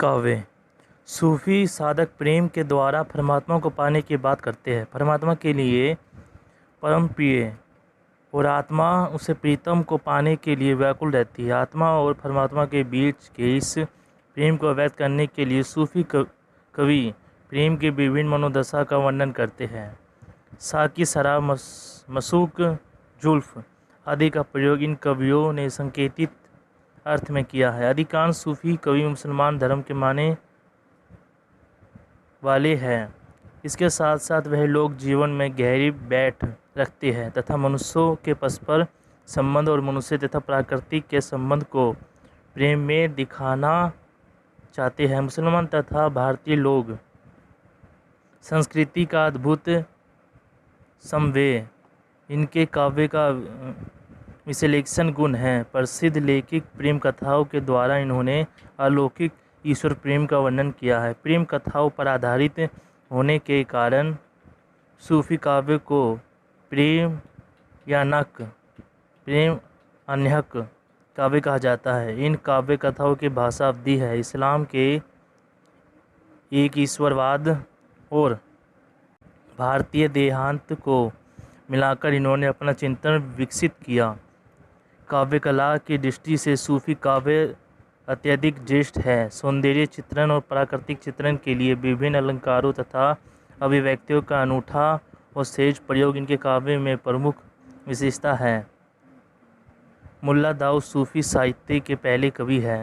काव्य। सूफी साधक प्रेम के द्वारा परमात्मा को पाने की बात करते हैं। परमात्मा के लिए परम प्रिय और आत्मा उसे प्रीतम को पाने के लिए व्याकुल रहती है। आत्मा और परमात्मा के बीच के इस प्रेम को व्यक्त करने के लिए सूफी कवि प्रेम की विभिन्न मनोदशा का वर्णन करते हैं। साकी, शराब, मसूक, जुल्फ आदि का प्रयोग इन कवियों ने संकेतित अर्थ में किया है। अधिकांश सूफी कवि मुसलमान धर्म के माने वाले हैं। इसके साथ साथ वह लोग जीवन में गहरी बैठ रखते हैं तथा मनुष्यों के परस्पर संबंध और मनुष्य तथा प्रकृति के संबंध को प्रेम में दिखाना चाहते हैं। मुसलमान तथा भारतीय लोग संस्कृति का अद्भुत समन्वय इनके काव्य का विश्लेषण गुण है। प्रसिद्ध लेखिक प्रेम कथाओं के द्वारा इन्होंने अलौकिक ईश्वर प्रेम का वर्णन किया है। प्रेम कथाओं पर आधारित होने के कारण सूफी काव्य को प्रेम यानक, प्रेम अन्यक काव्य कहा जाता है। इन काव्य कथाओं की भाषा अवधि है। इस्लाम के एक ईश्वरवाद और भारतीय देहांत को मिलाकर इन्होंने अपना चिंतन विकसित किया। काव्य कला की दृष्टि से सूफी काव्य अत्यधिक ज्येष्ठ है। सौंदर्य चित्रण और प्राकृतिक चित्रण के लिए विभिन्न अलंकारों तथा अभिव्यक्तियों का अनूठा और सहज प्रयोग इनके काव्य में प्रमुख विशेषता है। मुल्ला दाऊद सूफी साहित्य के पहले कवि हैं।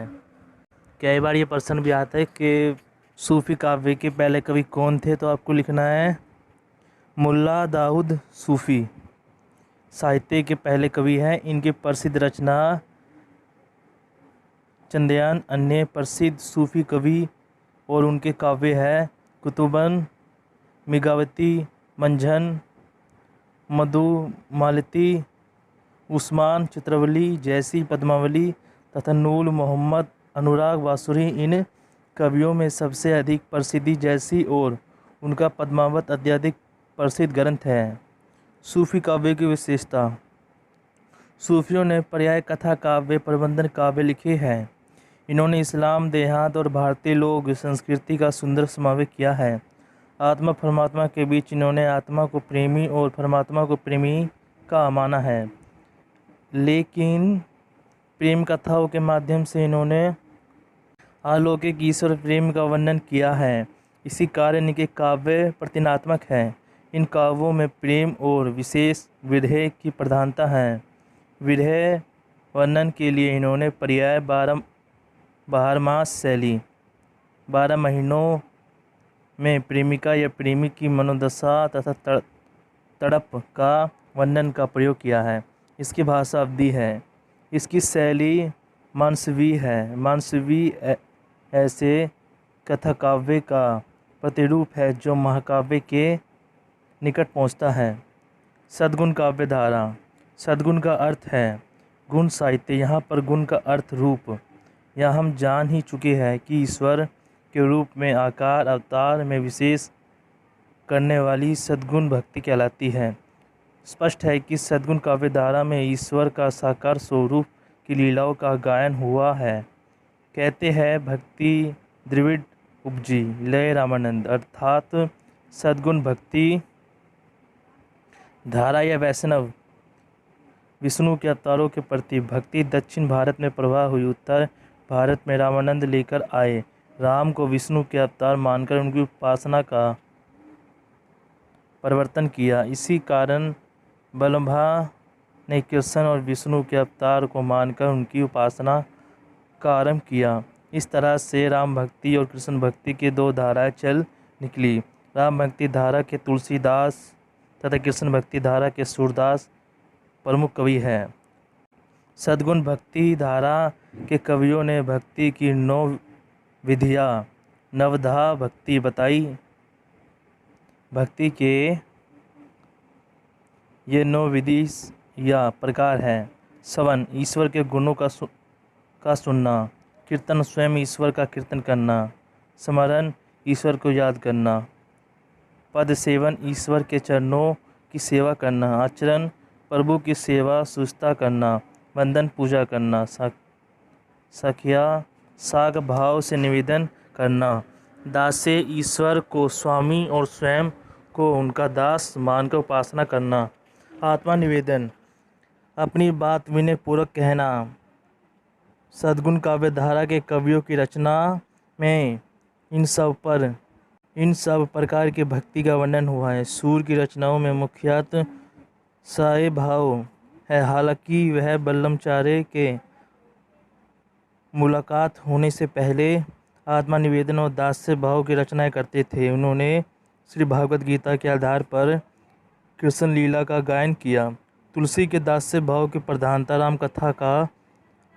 कई बार ये प्रश्न भी आता है कि सूफी काव्य के पहले कवि कौन थे, तो आपको लिखना है मुल्ला दाऊद सूफी साहित्य के पहले कवि हैं। इनकी प्रसिद्ध रचना चंद्रयान अन्य प्रसिद्ध सूफी कवि और उनके काव्य है कुतुबन, मिगावती, मंझन, मधुमालती, उस्मान चित्रवली जैसी पद्मावली तथा नूर मोहम्मद, अनुराग वासुरी इन कवियों में सबसे अधिक प्रसिद्धि जैसी और उनका पद्मावत अत्यधिक प्रसिद्ध ग्रंथ है। सूफी काव्य की विशेषता। सूफियों ने पर्याय कथा काव्य, प्रबंधन काव्य लिखे हैं। इन्होंने इस्लाम, देहात और भारतीय लोक संस्कृति का सुंदर समावेश किया है। आत्मा परमात्मा के बीच इन्होंने आत्मा को प्रेमी और परमात्मा को प्रेमी का माना है। लेकिन प्रेम कथाओं के माध्यम से इन्होंने अलौकिक ईश्वर प्रेम का वर्णन किया है। इसी कारण इनके काव्य प्रतीकात्मक हैं। इन काव्यों में प्रेम और विशेष विरह की प्रधानता है। विरह वर्णन के लिए इन्होंने पर्याय, बारहमास शैली, 12 महीनों में प्रेमिका या प्रेमी की मनोदशा तथा तड़प का वर्णन का प्रयोग किया है। इसकी भाषा अवधि है। इसकी शैली मानसवी है। मानसवी ऐसे कथा काव्य का प्रतिरूप है जो महाकाव्य के निकट पहुंचता है। सद्गुण काव्य धारा। सद्गुण का अर्थ है गुण साहित्य। यहाँ पर गुण का अर्थ रूप। यह हम जान ही चुके हैं कि ईश्वर के रूप में आकार अवतार में विशेष करने वाली सद्गुण भक्ति कहलाती है। स्पष्ट है कि सद्गुण काव्य धारा में ईश्वर का साकार स्वरूप की लीलाओं का गायन हुआ है। कहते हैं भक्ति द्रविड़ उपजी लय रामानंद, अर्थात सद्गुण भक्ति धारा या वैष्णव विष्णु के अवतारों के प्रति भक्ति दक्षिण भारत में प्रवाह हुई। उत्तर भारत में रामानंद लेकर आए। राम को विष्णु के अवतार मानकर उनकी उपासना का परिवर्तन किया। इसी कारण बल्लभा ने कृष्ण और विष्णु के अवतार को मानकर उनकी उपासना का आरंभ किया। इस तरह से राम भक्ति और कृष्ण भक्ति की दो धाराएं चल निकली। राम भक्ति धारा के तुलसीदास तथा कृष्ण भक्ति धारा के सूरदास प्रमुख कवि हैं। सद्गुण भक्ति धारा के कवियों ने भक्ति की 9 विधियाँ नवधा भक्ति बताई। भक्ति के ये 9 विधि या प्रकार हैं। श्रवण, ईश्वर के गुणों का सुनना। कीर्तन, स्वयं ईश्वर का कीर्तन करना। स्मरण, ईश्वर को याद करना। पद सेवन, ईश्वर के चरणों की सेवा करना। आचरण, प्रभु की सेवा सुचता करना। वंदन, पूजा करना। सख्या, साग भाव से निवेदन करना, दास से ईश्वर को स्वामी और स्वयं को उनका दास मानकर उपासना करना। आत्मा निवेदन, अपनी बात विनय पूर्वक कहना। सद्गुण काव्य धारा के कवियों की रचना में इन सब प्रकार की भक्ति का वर्णन हुआ है। सूर की रचनाओं में मुख्यतः साय भाव है। हालांकि वह बल्लमचारे के मुलाकात होने से पहले आत्मा निवेदन और दास्य भाव की रचनाएं करते थे। उन्होंने श्री भागवत गीता के आधार पर कृष्ण लीला का गायन किया। तुलसी के दास्य भाव की प्रधानता राम कथा का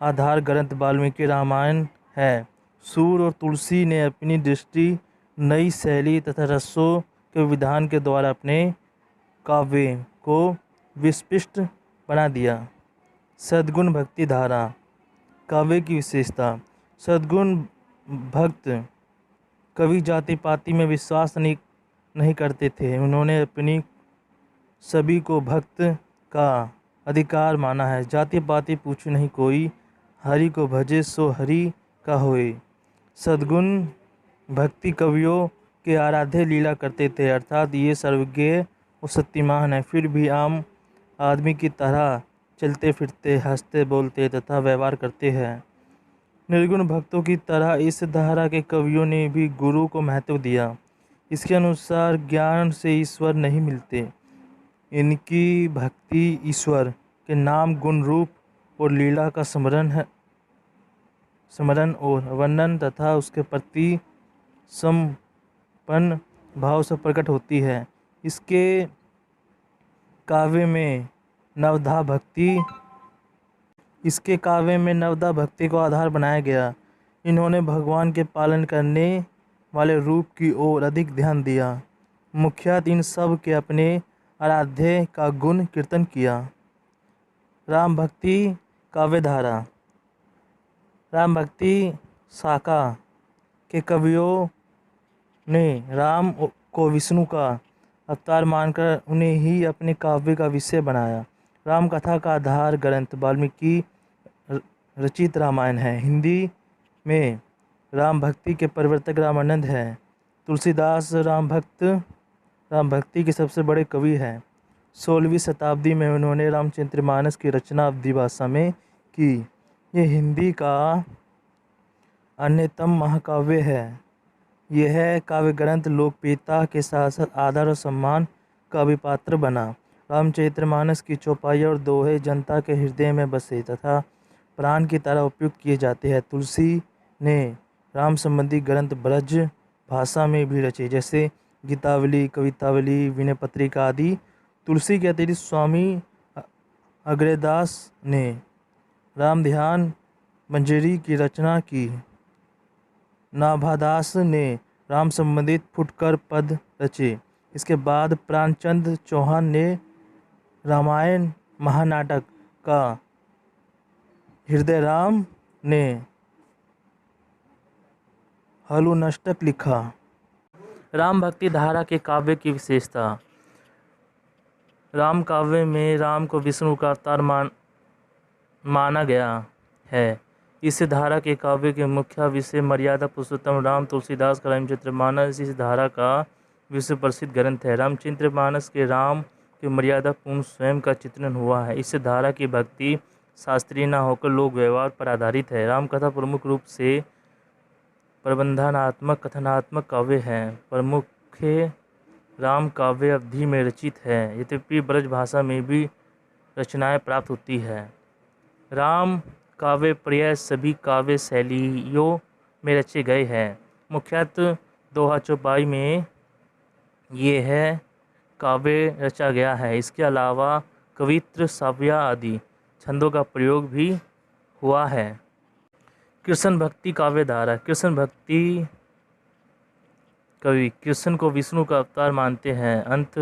आधार ग्रंथ वाल्मीकि रामायण है। सूर और तुलसी ने अपनी दृष्टि, नई शैली तथा रसों के विधान के द्वारा अपने काव्य को विशिष्ट बना दिया। सद्गुण भक्ति धारा काव्य की विशेषता। सद्गुण भक्त कवि जाति पाति में विश्वास नहीं करते थे। उन्होंने अपनी सभी को भक्त का अधिकार माना है। जाति पाति पूछे नहीं कोई, हरि को भजे सो हरि का होए। सद्गुण भक्ति कवियों के आराध्य लीला करते थे, अर्थात ये सर्वज्ञ और शक्तिमान है, फिर भी आम आदमी की तरह चलते फिरते, हंसते बोलते तथा व्यवहार करते हैं। निर्गुण भक्तों की तरह इस धारा के कवियों ने भी गुरु को महत्व दिया। इसके अनुसार ज्ञान से ईश्वर नहीं मिलते। इनकी भक्ति ईश्वर के नाम, गुण, रूप और लीला का स्मरण और वर्णन तथा उसके प्रति समर्पण भाव से प्रकट होती है। इसके काव्य में नवधा भक्ति को आधार बनाया गया। इन्होंने भगवान के पालन करने वाले रूप की ओर अधिक ध्यान दिया। मुख्यतः इन सब के अपने आराध्य का गुण कीर्तन किया। राम भक्ति काव्यधारा। राम भक्ति शाखा के कवियों ने राम को विष्णु का अवतार मानकर उन्हें ही अपने काव्य का विषय बनाया। राम कथा का आधार ग्रंथ वाल्मीकि रचित रामायण है। हिंदी में राम भक्ति के प्रवर्तक रामानंद है। तुलसीदास राम भक्ति के सबसे बड़े कवि हैं। 16वीं शताब्दी में उन्होंने रामचरितमानस की रचना अवधी भाषा में की। ये हिंदी का अन्यतम महाकाव्य है। यह काव्य ग्रंथ लोकप्रियता के साथ साथ आदर और सम्मान का भी पात्र बना। रामचरितमानस की चौपाई और दोहे जनता के हृदय में बसे तथा प्राण की तरह उपयुक्त किए जाते हैं। तुलसी ने राम संबंधी ग्रंथ ब्रज भाषा में भी रचे, जैसे गीतावली, कवितावली, विनय पत्रिका आदि। तुलसी के अतिरिक्त स्वामी अग्रदास ने राम ध्यान मंजरी की रचना की। नाभादास ने राम संबंधित फुटकर पद रचे। इसके बाद प्राणचंद चौहान ने रामायण महानाटक का, हृदय राम ने हलुनष्टक लिखा। राम भक्ति धारा के काव्य की विशेषता। राम काव्य में राम को विष्णु का अवतार माना गया है। इस धारा के काव्य के मुख्य विषय मर्यादा पुरुषोत्तम राम। तुलसीदास का रामचरितमानस इस धारा का विश्व प्रसिद्ध ग्रंथ है। रामचरितमानस के राम के मर्यादा पूर्ण स्वयं का चित्रण हुआ है। इस धारा की भक्ति शास्त्रीय न होकर लोक व्यवहार पर आधारित है। राम कथा प्रमुख रूप से प्रबंधनात्मक कथनात्मक काव्य है। प्रमुख राम काव्य अवधि में रचित है, यद्यपि ब्रज भाषा में भी रचनाएं प्राप्त होती है। राम काव्य प्रायः सभी काव्य शैलियों में रचे गए हैं। मुख्यतः दोहा चौपाई में यह काव्य रचा गया है। इसके अलावा कवित्र, साव्या आदि छंदों का प्रयोग भी हुआ है। कृष्ण भक्ति काव्यधारा। कृष्ण भक्ति कवि कृष्ण को विष्णु का अवतार मानते हैं। अंत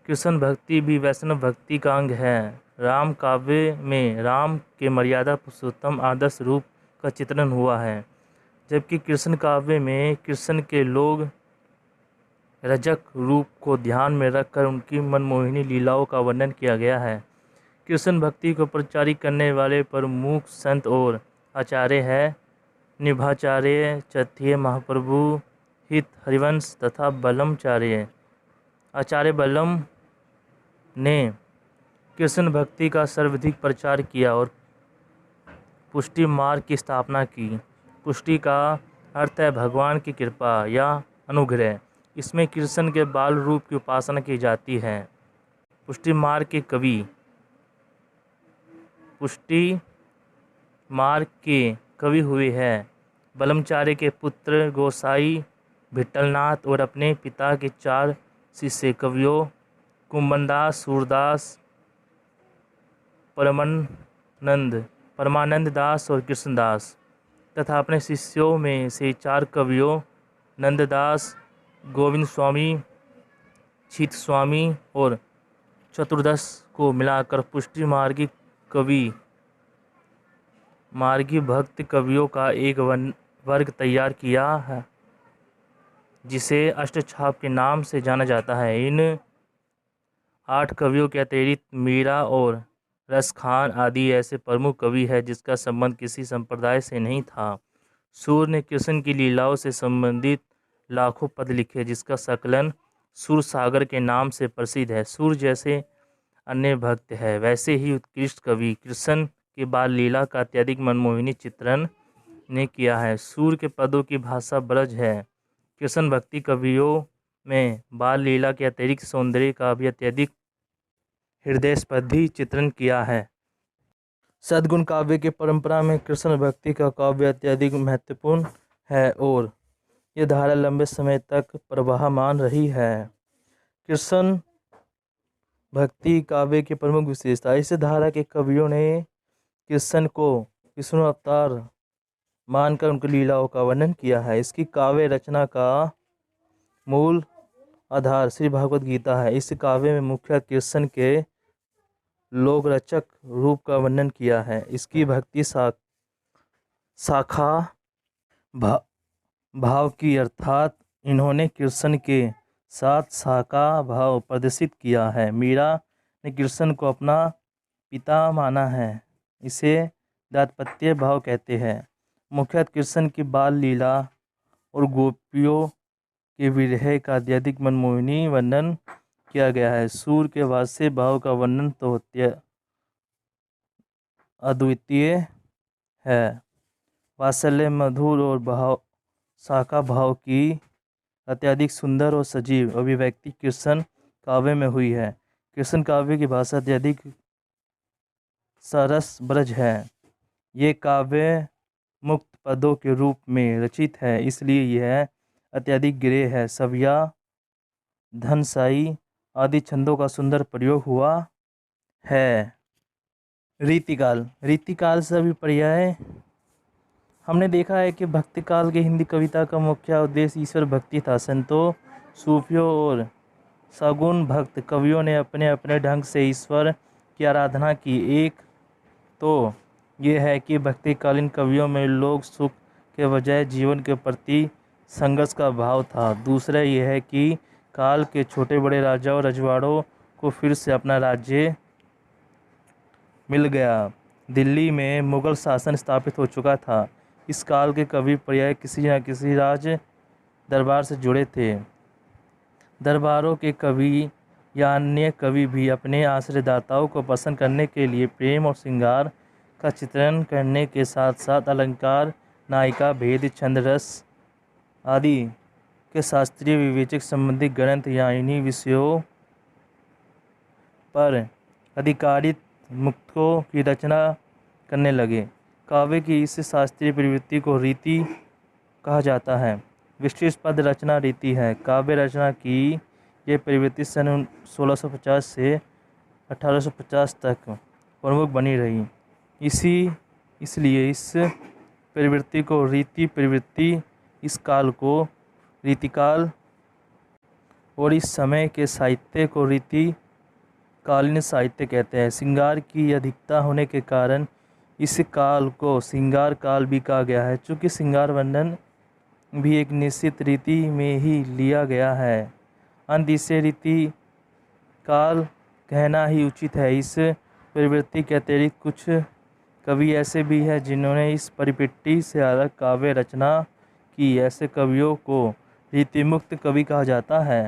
कृष्ण भक्ति भी वैष्णव भक्ति का अंग है। राम काव्य में राम के मर्यादा पुरुषोत्तम आदर्श रूप का चित्रण हुआ है, जबकि कृष्ण काव्य में कृष्ण के लोग रजक रूप को ध्यान में रखकर उनकी मनमोहिनी लीलाओं का वर्णन किया गया है। कृष्ण भक्ति को प्रचारित करने वाले प्रमुख संत और आचार्य हैं निभाचार्य, चथिये महाप्रभु, हित हरिवंश तथा बल्लमचार्य। आचार्य बल्लम ने कृष्ण भक्ति का सर्वाधिक प्रचार किया और पुष्टि मार्ग की स्थापना की। पुष्टि का अर्थ है भगवान की कृपा या अनुग्रह। इसमें कृष्ण के बाल रूप की उपासना की जाती है। पुष्टि मार्ग के कवि पुष्टि मार्ग के कवि हुए हैं बल्लमचार्य के पुत्र गोसाई विट्ठलनाथ और अपने पिता के 4 शिष्य कवियों कुंभनदास, सूरदास, परमानंद दास और कृष्णदास तथा अपने शिष्यों में से 4 कवियों नंददास, गोविंद स्वामी, छित स्वामी और चतुर्दश को मिलाकर पुष्टि मार्गी भक्त कवियों का एक वर्ग तैयार किया है जिसे अष्टछाप के नाम से जाना जाता है। इन 8 कवियों के अतिरिक्त मीरा और रसखान आदि ऐसे प्रमुख कवि हैं जिसका संबंध किसी संप्रदाय से नहीं था। सूर ने कृष्ण की लीलाओं से संबंधित लाखों पद लिखे जिसका संकलन सूर सागर के नाम से प्रसिद्ध है। सूर जैसे अन्य भक्त है वैसे ही उत्कृष्ट कवि कृष्ण के बाल लीला का अत्यधिक मनमोहिनी चित्रण ने किया है। सूर के पदों की भाषा ब्रज है। कृष्ण भक्ति कवियों में बाल लीला के अतिरिक्त सौंदर्य का भी अत्यधिक हृदयस्पर्शी चित्रण किया है। सद्गुण काव्य की परंपरा में कृष्ण भक्ति का काव्य अत्यधिक महत्वपूर्ण है और यह धारा लंबे समय तक प्रवाहमान रही है। कृष्ण भक्ति काव्य की प्रमुख विशेषता, इस धारा के कवियों ने कृष्ण को विष्णु अवतार मानकर उनकी लीलाओं का वर्णन किया है। इसकी काव्य रचना का मूल आधार श्री भागवत गीता है। इस काव्य में मुख्य कृष्ण के लोकरचक रूप का वर्णन किया है। इसकी भक्ति शाखा भाव की अर्थात इन्होंने कृष्ण के साथ शाखा भाव प्रदर्शित किया है। मीरा ने कृष्ण को अपना पिता माना है, इसे दाम्पत्य भाव कहते हैं। मुख्यतः कृष्ण की बाल लीला और गोपियों के विरह का अत्यधिक मनमोहिनी वर्णन किया गया है। सूर के वात्सल्य भाव का वर्णन तो अद्वितीय है। वात्सल्य मधुर और भाव शाखा भाव की अत्यधिक सुंदर और सजीव अभिव्यक्ति कृष्ण काव्य में हुई है। कृष्ण काव्य की भाषा अत्यधिक सरस ब्रज है। ये काव्य मुक्त पदों के रूप में रचित है, इसलिए यह अत्यधिक गिरे है। सव्या, धनसाई आदि छंदों का सुंदर प्रयोग हुआ है। रीतिकाल से अभिप्राय, हमने देखा है कि भक्ति काल की हिंदी कविता का मुख्य उद्देश्य ईश्वर भक्ति था। संतों, सूफियों और सगुण भक्त कवियों ने अपने अपने ढंग से ईश्वर की आराधना की। एक तो यह है कि भक्तिकालीन कवियों में लोक सुख के बजाय जीवन के प्रति संघर्ष का भाव था। दूसरा यह है कि काल के छोटे बड़े राजाओं रजवाड़ों को फिर से अपना राज्य मिल गया। दिल्ली में मुगल शासन स्थापित हो चुका था। इस काल के कवि प्रायः किसी न किसी राज दरबार से जुड़े थे। दरबारों के कवि या अन्य कवि भी अपने आश्रयदाताओं को प्रसन्न करने के लिए प्रेम और श्रृंगार का चित्रण करने के साथ साथ अलंकार, नायिका भेद, छंद, रस आदि के शास्त्रीय विवेचक संबंधी ग्रंथ या इन्हीं विषयों पर अधिकारित मुक्तों की रचना करने लगे। काव्य की इस शास्त्रीय प्रवृत्ति को रीति कहा जाता है। विशिष्ट पद रचना रीति है। काव्य रचना की यह प्रवृत्ति सन 1650 से 1850 तक प्रमुख बनी रही। इसलिए इस प्रवृत्ति को रीति प्रवृत्ति, इस काल को रीतिकाल और इस समय के साहित्य को रीतिकालीन साहित्य कहते हैं। श्रृंगार की अधिकता होने के कारण इस काल को श्रृंगार काल भी कहा गया है। चूँकि श्रृंगार वर्णन भी एक निश्चित रीति में ही लिया गया है, अंत इसे रीति काल कहना ही उचित है। इस प्रवृत्ति के अतिरिक्त कुछ कवि ऐसे भी हैं जिन्होंने इस परिपेटी से अलग काव्य रचना की। ऐसे कवियों को रीतिमुक्त कवि कहा जाता है।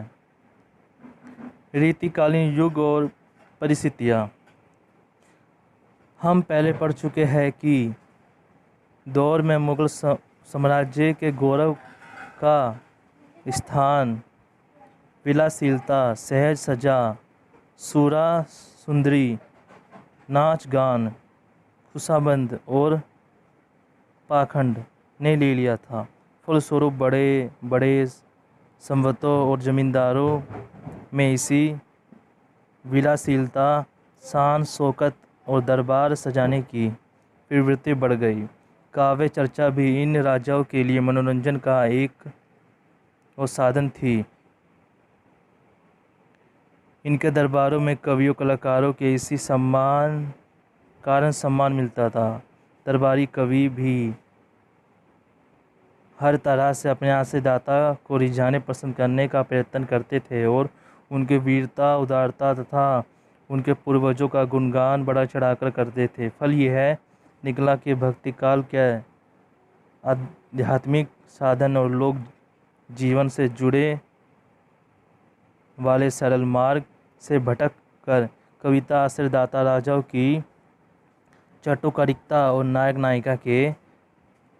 रीतिकालीन युग और परिस्थितियाँ। हम पहले पढ़ चुके हैं कि दौर में मुगल साम्राज्य के गौरव का स्थान विलासीलता, सहज सजा, सूरा सुंदरी, नाच गान, खुशाबंद और पाखंड ने ले लिया था। फलस्वरूप बड़े बड़े संवतों और जमींदारों में इसी विलासीलता, शान शौकत और दरबार सजाने की प्रवृत्ति बढ़ गई। काव्य चर्चा भी इन राजाओं के लिए मनोरंजन का एक और साधन थी। इनके दरबारों में कवियों कलाकारों के इसी कारण सम्मान मिलता था। दरबारी कवि भी हर तरह से अपने आशयदाता को रिझाने पसंद करने का प्रयत्न करते थे और उनके वीरता, उदारता तथा उनके पूर्वजों का गुणगान बढ़ा चढ़ाकर करते थे। फल यह निकला कि भक्ति काल के आध्यात्मिक साधन और लोक जीवन से जुड़े वाले सरल मार्ग से भटक कर कविता आश्रयदाता राजाओं की चाटुकारिता और नायक नायिका के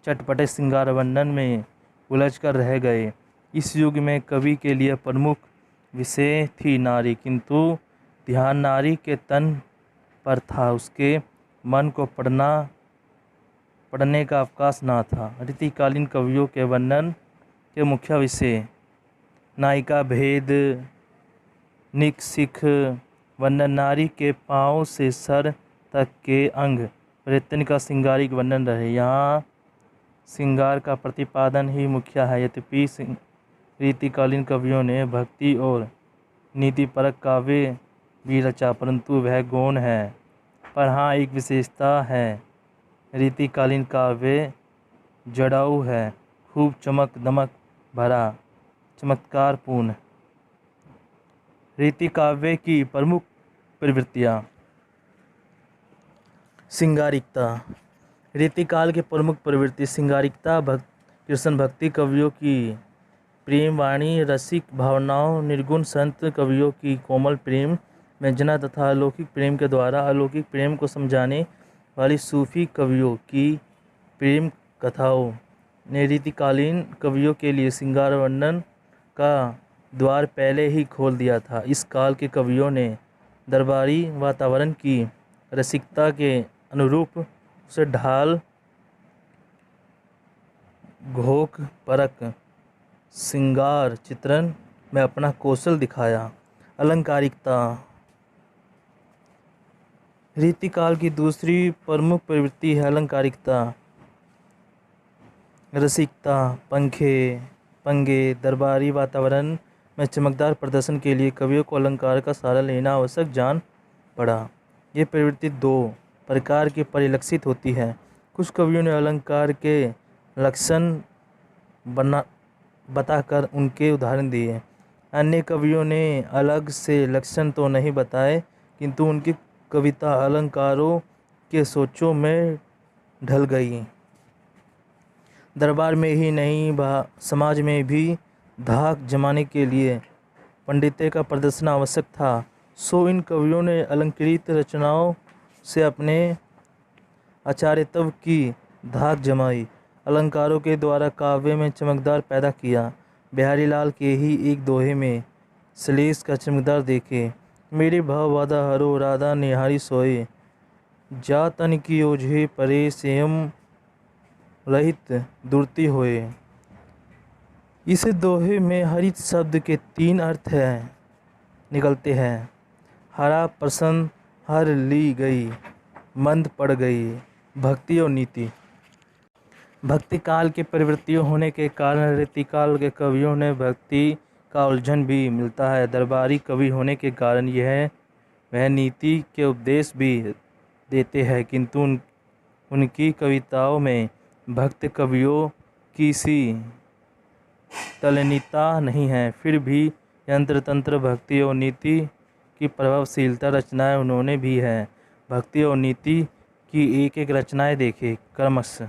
चटपटे श्रृंगार वर्णन में उलझकर रह गए। इस युग में कवि के लिए प्रमुख विषय थी नारी, किंतु ध्यान नारी के तन पर था, उसके मन को पढ़ने का अवकाश न था। रीतिकालीन कवियों के वर्णन के मुख्य विषय नायिका भेद, निक सिख वर्णन, नारी के पाँव से सर तक के अंग प्रत्यंग का श्रृंगारिक वर्णन रहे। यहाँ श्रृंगार का प्रतिपादन ही मुख्य है। यद्यपि रीतिकालीन कवियों ने भक्ति और नीतिपरक काव्य भी रचा, परंतु वह गौण है। पर हाँ, एक विशेषता है, रीतिकालीन काव्य जड़ाऊ है, खूब चमक दमक भरा, चमत्कारपूर्ण। रीति काव्य की प्रमुख प्रवृत्तियाँ। श्रृंगारिकता। रीतिकाल की प्रमुख प्रवृत्ति श्रृंगारिकता। कृष्ण भक्ति कवियों की प्रेम वाणी, रसिक भावनाओं, निर्गुण संत कवियों की कोमल प्रेम व्यंजना तथा अलौकिक प्रेम के द्वारा अलौकिक प्रेम को समझाने वाली सूफी कवियों की प्रेम कथाओं ने रीतिकालीन कवियों के लिए श्रृंगार वर्णन का द्वार पहले ही खोल दिया था। इस काल के कवियों ने दरबारी वातावरण की रसिकता के अनुरूप उसे ढाल घोक परक श्रृंगार चित्रण में अपना कौशल दिखाया। अलंकारिकता। रीतिकाल की दूसरी प्रमुख प्रवृत्ति है अलंकारिकता। रसिकता, पंगे, दरबारी वातावरण में चमकदार प्रदर्शन के लिए कवियों को अलंकार का सहारा लेना आवश्यक जान पड़ा। ये प्रवृत्ति दो प्रकार की परिलक्षित होती है। कुछ कवियों ने अलंकार के लक्षण बताकर उनके उदाहरण दिए। अन्य कवियों ने अलग से लक्षण तो नहीं बताए, किंतु उनकी कविता अलंकारों के सोचों में ढल गई। दरबार में ही नहीं, समाज में भी धाक जमाने के लिए पंडित्य का प्रदर्शन आवश्यक था। सो इन कवियों ने अलंकृत रचनाओं से अपने आचार्यत्व की धाक जमाई, अलंकारों के द्वारा काव्य में चमकदार पैदा किया। बिहारी लाल के ही एक दोहे में श्लेष का चमकदार देखे। मेरे भाव वादा हरो राधा निहारी सोए, जा तन की ओझे परे सेम रहित दुर्ति होए। इस दोहे में हरित शब्द के 3 अर्थ निकलते हैं। हरा प्रसन्न, हर ली गई, मंद पड़ गई। भक्ति और नीति। भक्ति काल के प्रवृत्तियों होने के कारण रीतिकाल के कवियों ने भक्ति का उलझन भी मिलता है। दरबारी कवि होने के कारण वह नीति के उपदेश भी देते हैं, किंतु उनकी कविताओं में भक्त कवियों की सी तल्लीनता नहीं है। फिर भी यंत्र तंत्र, भक्ति और नीति की प्रभावशीलता रचनाएं उन्होंने भी है। भक्ति और नीति की एक एक रचनाएं देखें क्रमशः।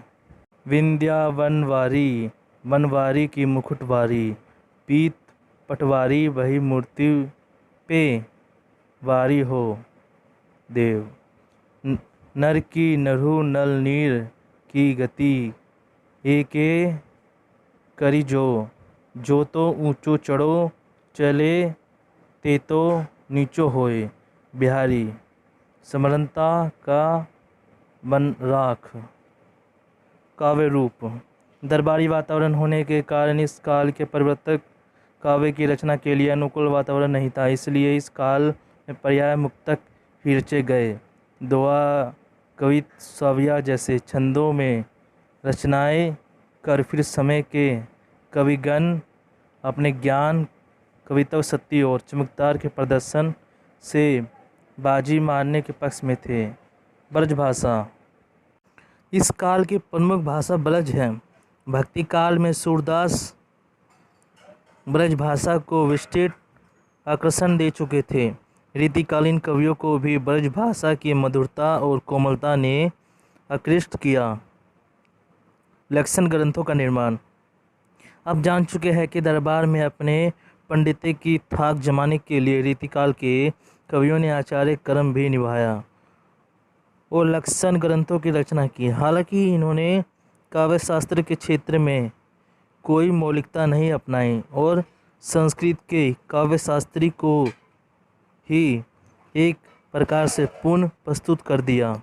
विंध्या वनवारी, वनवारी की मुकुटवारी, पीत पटवारी वही मूर्ति पे वारी हो देव। नर की नरहु नल नीर की गति, एके करी जो तो ऊंचो चढ़ो चले ते तो नीचो होए बिहारी। समरनता का बन राख। काव्य रूप। दरबारी वातावरण होने के कारण इस काल के परिवर्तक काव्य की रचना के लिए अनुकूल वातावरण नहीं था, इसलिए इस काल में पर्याय मुक्तक ही रचे गए। दोहा, कवित, काव्य जैसे छंदों में रचनाएं कर फिर समय के कविगण अपने ज्ञान, कविता, शक्ति और चमत्कार के प्रदर्शन से बाजी मारने के पक्ष में थे। ब्रजभाषा। इस काल की प्रमुख भाषा ब्रज है। भक्ति काल में सूरदास ब्रजभाषा को विस्तृत आकर्षण दे चुके थे। रीतिकालीन कवियों को भी ब्रजभाषा की मधुरता और कोमलता ने आकृष्ट किया। लक्षण ग्रंथों का निर्माण। अब जान चुके हैं कि दरबार में अपने पंडिती की थाक जमाने के लिए रीतिकाल के कवियों ने आचार्य कर्म भी निभाया और लक्षण ग्रंथों की रचना की। हालांकि इन्होंने काव्यशास्त्र के क्षेत्र में कोई मौलिकता नहीं अपनाई और संस्कृत के काव्यशास्त्री को ही एक प्रकार से पुनः प्रस्तुत कर दिया।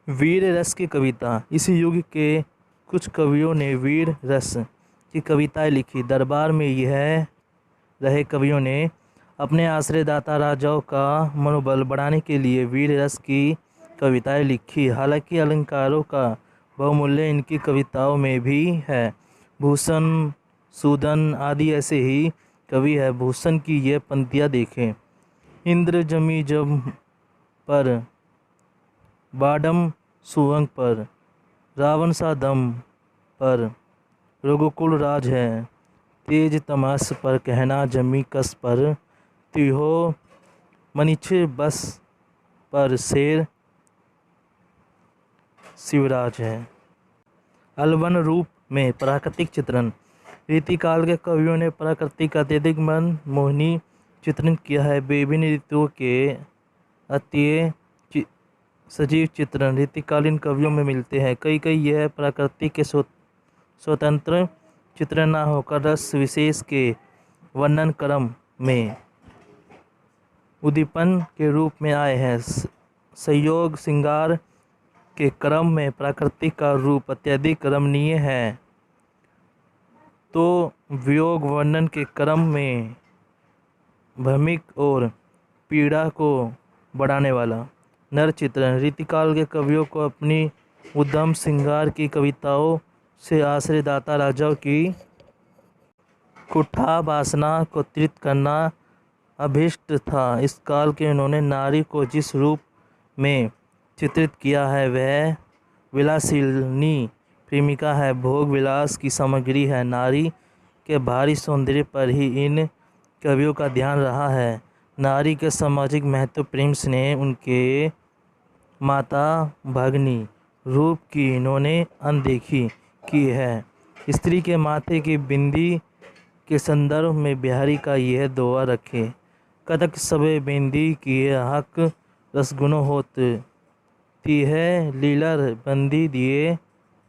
वीर रस की कविता। इस युग के कुछ कवियों ने वीर रस की कविताएं लिखी। दरबार में यह रहे कवियों ने अपने आश्रयदाता राजाओं का मनोबल बढ़ाने के लिए वीर रस की कविताएं लिखी। हालांकि अलंकारों का बहुमूल्य इनकी कविताओं में भी है। भूषण, सूदन आदि ऐसे ही कवि है। भूषण की ये पंक्तियां देखें। इंद्र जमी जब पर, बाडम सुवंग पर, रावण सा दम पर, रघुकुल राज है, तेज तमाश पर कहना जमी कस पर, तिहो मनिछ बस पर शेर शिवराज है। अलवन रूप में प्राकृतिक चित्रण। रीतिकाल के कवियों ने प्रकृति का अत्यधिक मनमोहनी चित्रण किया है। विभिन्न ऋतुओं के अत्यय सजीव चित्रण रीतिकालीन कवियों में मिलते हैं। कई यह प्रकृति के स्वतंत्र चित्रण न होकर रस विशेष के वर्णन क्रम में उद्दीपन के रूप में आए हैं। संयोग श्रृंगार के क्रम में प्रकृति का रूप अत्यधिक रमणीय है, तो वियोग वर्णन के क्रम में भ्रमिक और पीड़ा को बढ़ाने वाला। नर चित्रण। रीतिकाल के कवियों को अपनी उद्दम श्रृंगार की कविताओं से आश्रयदाता राजाओं की कुठा वासना को तीर्थ करना अभीष्ट था। इस काल के उन्होंने नारी को जिस रूप में चित्रित किया है वह विलासिनी प्रेमिका है, भोग विलास की सामग्री है। नारी के भारी सौंदर्य पर ही इन कवियों का ध्यान रहा है। नारी के सामाजिक महत्व, प्रेम, स्नेह, उनके माता भगिनी रूप की इन्होंने अनदेखी की है। स्त्री के माथे की बिंदी के संदर्भ में बिहारी का यह दोहा रखे। कतक सबे बिंदी किए हक रसगुण होत, ती है लीला बंदी दिए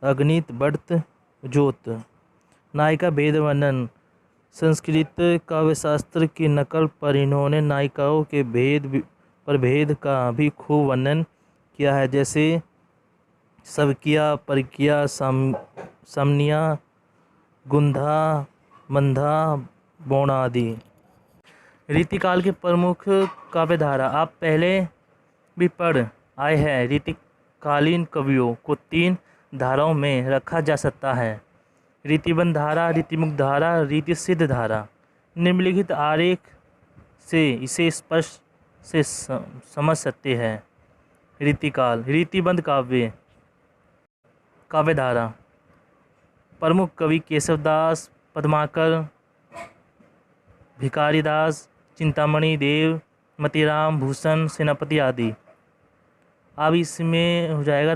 अगणित बढ़त जोत। नायिका भेद वर्णन। संस्कृत काव्यशास्त्र की नकल पर इन्होंने नायिकाओं के भेद का भी खूब वर्णन किया है, जैसे सवकिया, परकिया, समनिया, गुंधा, मंधा, बौना आदि। रीतिकाल के प्रमुख काव्यधारा आप पहले भी पढ़ आए हैं। रीतिकालीन कवियों को 3 धाराओं में रखा जा सकता है: रीतिबद्ध धारा, रीतिमुक्त धारा, रीतिसिद्ध धारा। निम्नलिखित आरेख से इसे स्पष्ट से समझ सकते हैं। रीतिकाल। रीतिबद्ध काव्यधारा। प्रमुख कवि केशवदास, पद्माकर, भिखारीदास, चिंतामणि देव, मतीराम, भूषण, सेनापति आदि। अब इसमें हो जाएगा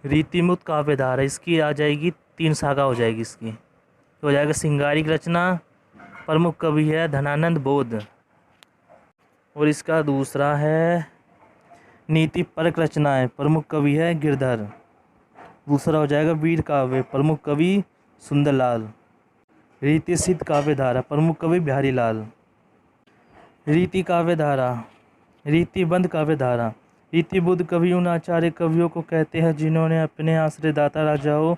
रीतिमुक्त काव्य धारा, इसकी आ जाएगी 3 शाखा हो जाएगी इसकी, तो हो जाएगा श्रृंगारिक रचना, प्रमुख कवि है धनानंद बोध, और इसका दूसरा है नीति परक रचनाएं, प्रमुख कवि है गिरधर। दूसरा हो जाएगा वीर काव्य, प्रमुख कवि सुंदरलाल। रीति सिद्ध काव्य धारा, प्रमुख कवि बिहारी लाल। रीति काव्य धारा, रीतिबद्ध काव्य धारा। रीतिबद्ध कवि उन आचार्य कवियों को कहते हैं जिन्होंने अपने आश्रयदाता राजाओं,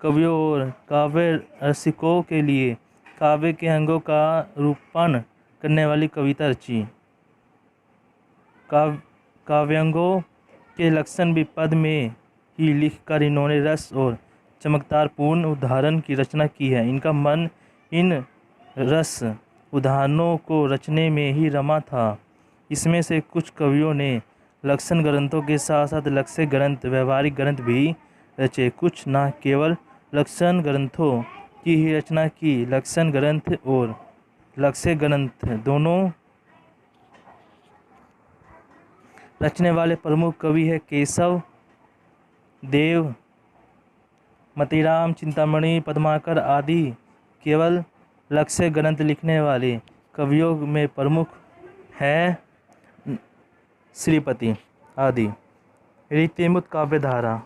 कवियों और काव्य रसिकों के लिए काव्य के अंगों का रूपण करने वाली कविता रची। काव्यांगों के लक्षण भी पद में ही लिखकर इन्होंने रस और चमत्कारपूर्ण उदाहरण की रचना की है। इनका मन इन रस उदाहरणों को रचने में ही रमा था। इसमें से कुछ कवियों ने लक्षण ग्रंथों के साथ साथ लक्ष्य ग्रंथ, व्यवहारिक ग्रंथ भी रचे। कुछ न केवल लक्षण ग्रंथों की ही रचना की, लक्षण ग्रंथ और लक्ष्य ग्रंथ दोनों रचने वाले प्रमुख कवि है केशव देव, मतीराम, चिंतामणि, पद्माकर आदि। केवल लक्ष्य ग्रंथ लिखने वाले कवियों में प्रमुख है श्रीपति आदि। रीतिमुक्त काव्य धारा,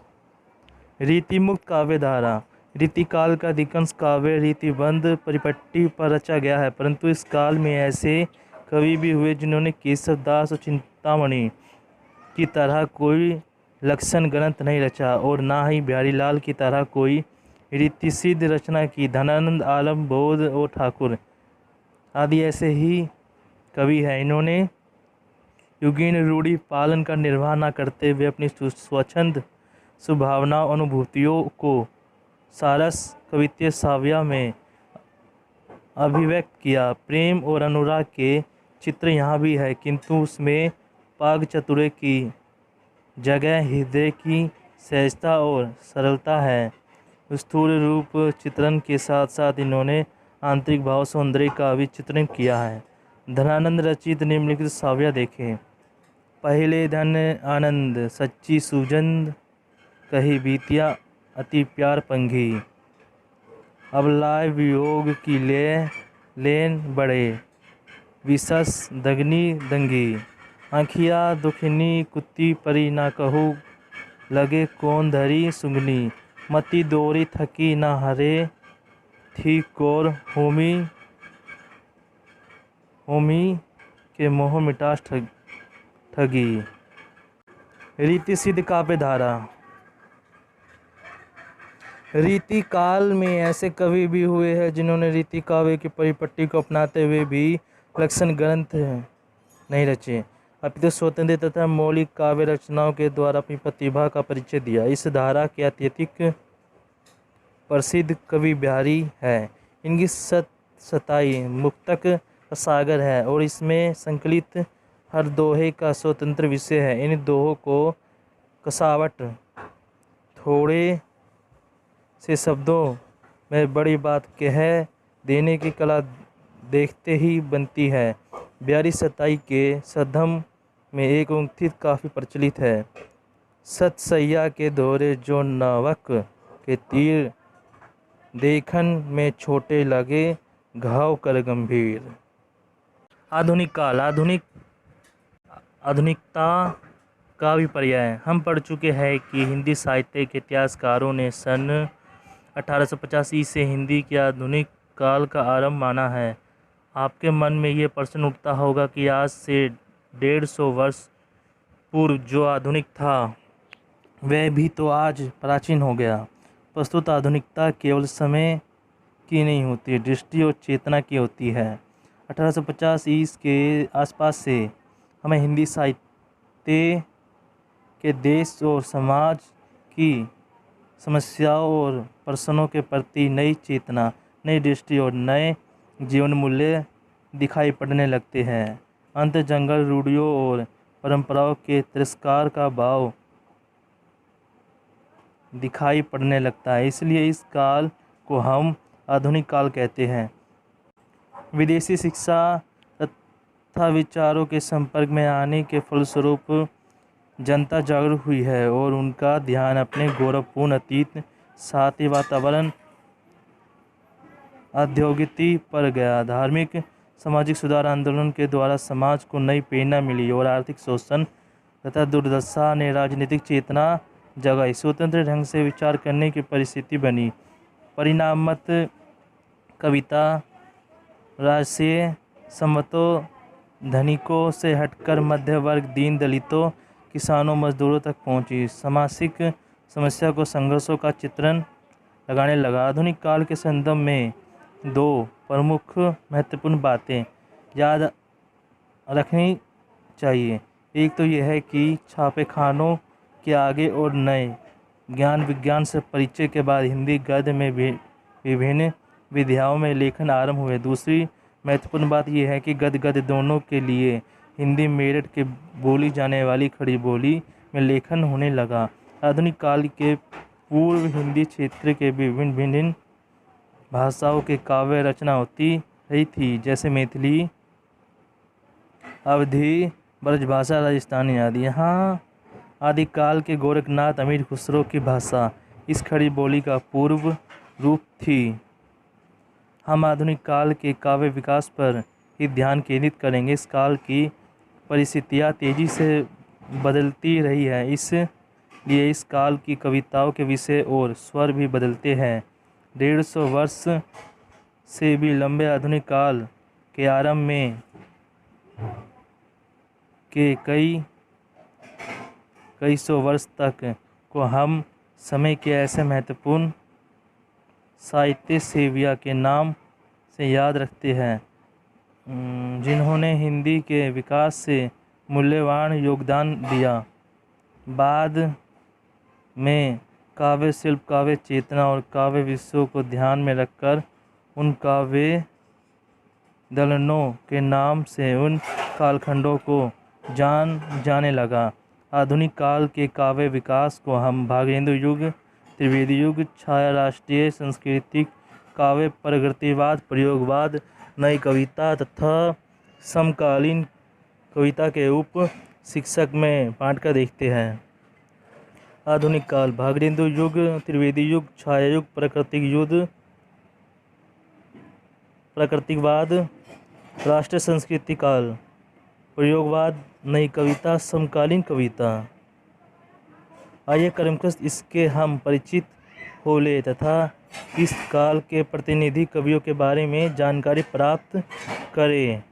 रीतिमुक्त काव्य धारा। रीतिकाल का अधिकांश काव्य रीतिबद्ध परिपट्टी पर रचा गया है, परंतु इस काल में ऐसे कवि भी हुए जिन्होंने केशव दास और चिंतामणि की तरह कोई लक्षण ग्रंथ नहीं रचा और ना ही बिहारी लाल की तरह कोई रीतिसिद्ध रचना की। धनानंद, आलम, बोध और ठाकुर आदि ऐसे ही कवि हैं। इन्होंने युगीन रूढ़ि पालन का निर्वाह न करते हुए अपनी स्वच्छंद स्वभावनाओं, अनुभूतियों को सारस कवित्व साव्या में अभिव्यक्त किया। प्रेम और अनुराग के चित्र यहाँ भी है, किंतु उसमें पाग चतुरे की जगह हृदय की सहजता और सरलता है। स्थूल रूप चित्रण के साथ साथ इन्होंने आंतरिक भाव सौंदर्य का भी चित्रण किया है। धनानंद रचित निम्नलिखित साव्या देखें। पहले धन आनंद, सच्ची सुगंध, कही बीतिया अति प्यार पंघी। अब लाए वियोग की लेन बड़े, विशस दगनी दंगी। आँखिया दुखनी कुत्ती परी ना कहूँ, लगे कौन धरी सुगनी। मति दोरी थकी ना हरे, थी कोर होमी के मोह मिटास ठगी। रीति सिद्ध काव्य धारा। रीति काल में ऐसे कवि भी हुए हैं जिन्होंने रीति काव्य की परिपट्टी को अपनाते हुए भी लक्षण ग्रंथ नहीं रचे, अपितु स्वतंत्र तथा मौलिक काव्य रचनाओं के द्वारा अपनी प्रतिभा का परिचय दिया। इस धारा के अत्यधिक प्रसिद्ध कवि बिहारी है। इनकी सताई मुक्तक का सागर है और इसमें संकलित हर दोहे का स्वतंत्र विषय है। इन दोहों को कसावट थोड़े से शब्दों में बड़ी बात कह देने की कला देखते ही बनती है। बिहारी सताई के सद्धम में एक उक्ति काफ़ी प्रचलित है। सतसैया के दौरे जो नवक के तीर, देखन में छोटे लगे घाव कर गंभीर। आधुनिक काल, आधुनिकता का भी पर्याय। हम पढ़ चुके हैं कि हिंदी साहित्य के इतिहासकारों ने सन 1885 से हिंदी के आधुनिक काल का आरंभ माना है। आपके मन में ये प्रश्न उठता होगा कि आज से 150 वर्ष पूर्व जो आधुनिक था वह भी तो आज प्राचीन हो गया। प्रस्तुत आधुनिकता केवल समय की नहीं होती, दृष्टि और चेतना की होती है। 1850 ईस्वी के आसपास से हमें हिंदी साहित्य के देश और समाज की समस्याओं और प्रश्नों के प्रति नई चेतना, नई दृष्टि और नए जीवन मूल्य दिखाई पड़ने लगते हैं। अंत जंगल रूढ़ियों और परंपराओं के तिरस्कार का भाव दिखाई पड़ने लगता है। इसलिए इस काल को हम आधुनिक काल कहते हैं। विदेशी शिक्षा तथा विचारों के संपर्क में आने के फलस्वरूप जनता जागरूक हुई है और उनका ध्यान अपने गौरवपूर्ण अतीत, साथ ही वातावरण, औद्योगिकी पर गया। धार्मिक सामाजिक सुधार आंदोलन के द्वारा समाज को नई प्रेरणा मिली और आर्थिक शोषण तथा दुर्दशा ने राजनीतिक चेतना जगाई। स्वतंत्र ढंग से विचार करने की परिस्थिति बनी। परिणामत कविता राजसीय संवतों, धनिकों से हटकर मध्य वर्ग, दीन दलितों, किसानों, मजदूरों तक पहुंची। सामाजिक समस्या को संघर्षों का चित्रण लगाने लगा। आधुनिक काल के संदर्भ में दो प्रमुख महत्वपूर्ण बातें याद रखनी चाहिए। एक तो यह है कि छापेखानों के आगे और नए ज्ञान विज्ञान से परिचय के बाद हिंदी गद्य में विभिन्न विधाओं में लेखन आरंभ हुए। दूसरी महत्वपूर्ण बात यह है कि गद्य दोनों के लिए हिंदी मेरठ के बोली जाने वाली खड़ी बोली में लेखन होने लगा। आधुनिक काल के पूर्व हिंदी क्षेत्र के विभिन्न भाषाओं के काव्य रचना होती रही थी, जैसे मैथिली, अवधी, ब्रजभाषा, राजस्थानी आदि। यहाँ आदिकाल के गोरखनाथ, अमीर खुसरो की भाषा इस खड़ी बोली का पूर्व रूप थी। हम आधुनिक काल के काव्य विकास पर ही ध्यान केंद्रित करेंगे। इस काल की परिस्थितियाँ तेजी से बदलती रही है, इसलिए इस काल की कविताओं के विषय और स्वर भी बदलते हैं। 150 वर्ष से भी लंबे आधुनिक काल के आरंभ में के कई सौ वर्ष तक को हम समय के ऐसे महत्वपूर्ण साहित्य सेविया के नाम से याद रखते हैं, जिन्होंने हिंदी के विकास से मूल्यवान योगदान दिया। बाद में काव्य शिल्प, काव्य चेतना और काव्य विषयों को ध्यान में रखकर उन काव्य दलनों के नाम से उन कालखंडों को जाने लगा। आधुनिक काल के काव्य विकास को हम भागेंद्र युग, त्रिवेदी युग, छाया राष्ट्रीय सांस्कृतिक काव्य, प्रगतिवाद, प्रयोगवाद, नई कविता तथा समकालीन कविता के उप शीर्षक में बांटकर देखते हैं। आधुनिक काल: भागेंद्र युग, त्रिवेदी युग, छाया युग, प्रकृतिवाद, राष्ट्रीय संस्कृति काल, प्रयोगवाद, नई कविता, समकालीन कविता। आइए क्रमशः इसके हम परिचित हो ले तथा इस काल के प्रतिनिधि कवियों के बारे में जानकारी प्राप्त करें।